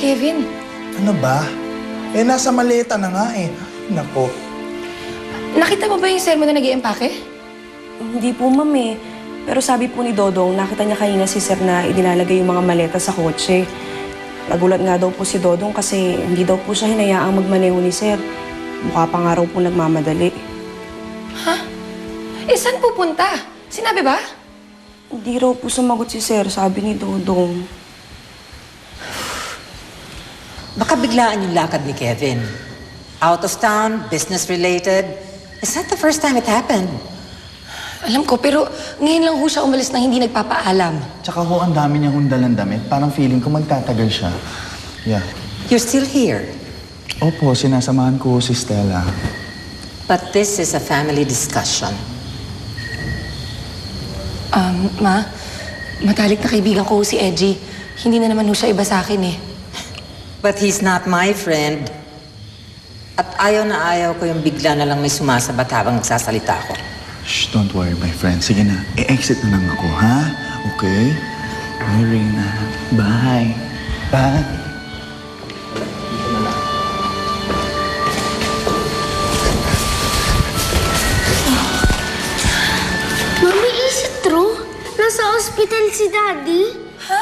Kevin? Ano ba? Eh, nasa maleta na nga eh. Nako. Nakita mo ba yung sir mo na nag-iempake? Hindi po, ma'am eh. Pero sabi po ni Dodong, nakita niya kanina si Sir na inilalagay yung mga maleta sa kotse. Nagulat nga daw po si Dodong kasi hindi daw po siya hinayaang magmaneho ni Sir. Mukha pa nga raw po nagmamadali. Ha? Eh, saan pupunta? Sinabi ba? Hindi raw po sumagot si Sir, sabi ni Dodong. Baka biglaan yung lakad ni Kevin. Out of town, business-related. Is that the first time it happened? Alam ko, pero ngayon lang ho siya umalis nang hindi nagpapaalam. Tsaka ho, ang dami niyang hundalang damit. Parang feeling ko magtatagal siya. Yeah. You're still here. Opo, sinasamahan ko si Stella. But this is a family discussion. Ma, matalik na kaibigan ko si Edgy. Hindi na naman ho siya iba sa akin eh. But he's not my friend. At ayaw na ayaw ko yung bigla na lang may sumasabat habang nagsasalita ako. Shh, don't worry, my friend. Sige na, e-exit na lang ako, ha? Okay? Bye, Reyna. Bye. Bye. Mami, is it true? Nasa ospital si Daddy? Ha?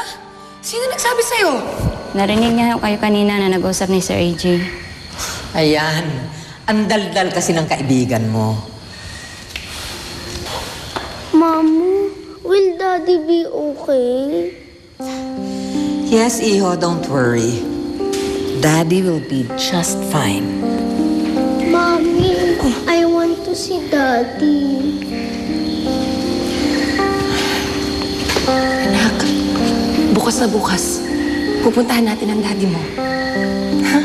Sino nagsabi sa'yo? Narinig niya kayo kanina na nag-usap ni Sir AJ. Ayan. Ang daldal kasi ng kaibigan mo. Mamu, will Daddy be okay? Yes, Iho, don't worry. Daddy will be just fine. Mommy, I want to see Daddy. Anak, bukas na bukas, pupuntahan natin ang daddy mo. Ha?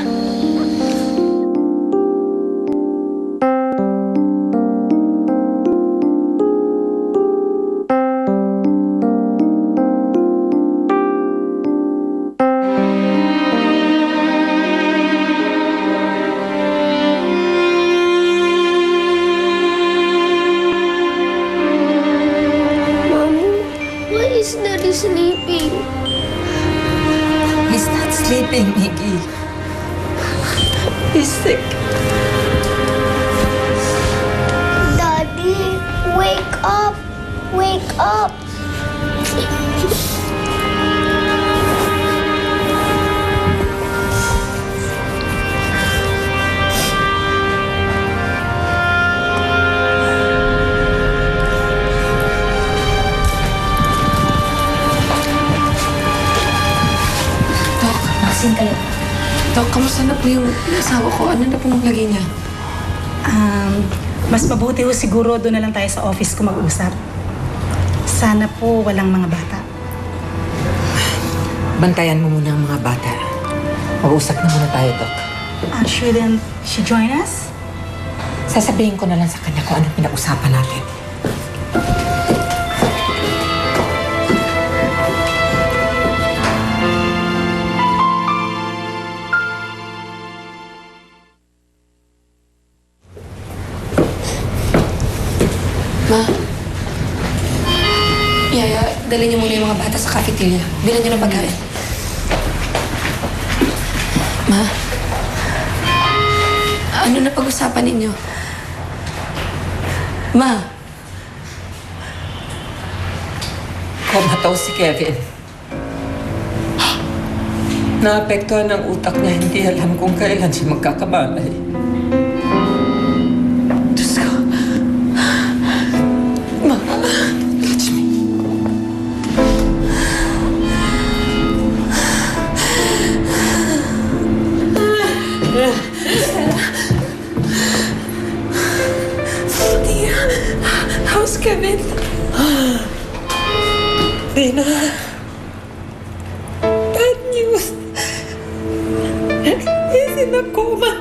Is Daddy sleeping? He's not sleeping, Iggy. He's sick. Daddy, wake up! Wake up! Lasing kayo. Dok, kamusta na po yung asawa ko? Ano na po maglagay niya? Mas mabuti ho siguro doon na lang tayo sa office ko mag-usap. Sana po walang mga bata. Bantayan mo muna ang mga bata. Mag-usap na muna tayo, Doc. Shouldn't she join us? Sasabihin ko na lang sa kanya kung anong pinag-usapan natin. Ma, Yaya, dali niyo muna yung mga bata sa cafeteria. Bilan niyo ng pagkain. Ma, ano na pag-usapan ninyo? Ma, Kumataw si Kevin. Naapektuhan ng utak niya. Hindi alam kung kailan siya magkakabalay. Diyos ko. Ma, touch me. Tia, how's Kevin? Dina. Bad news. He's in a coma.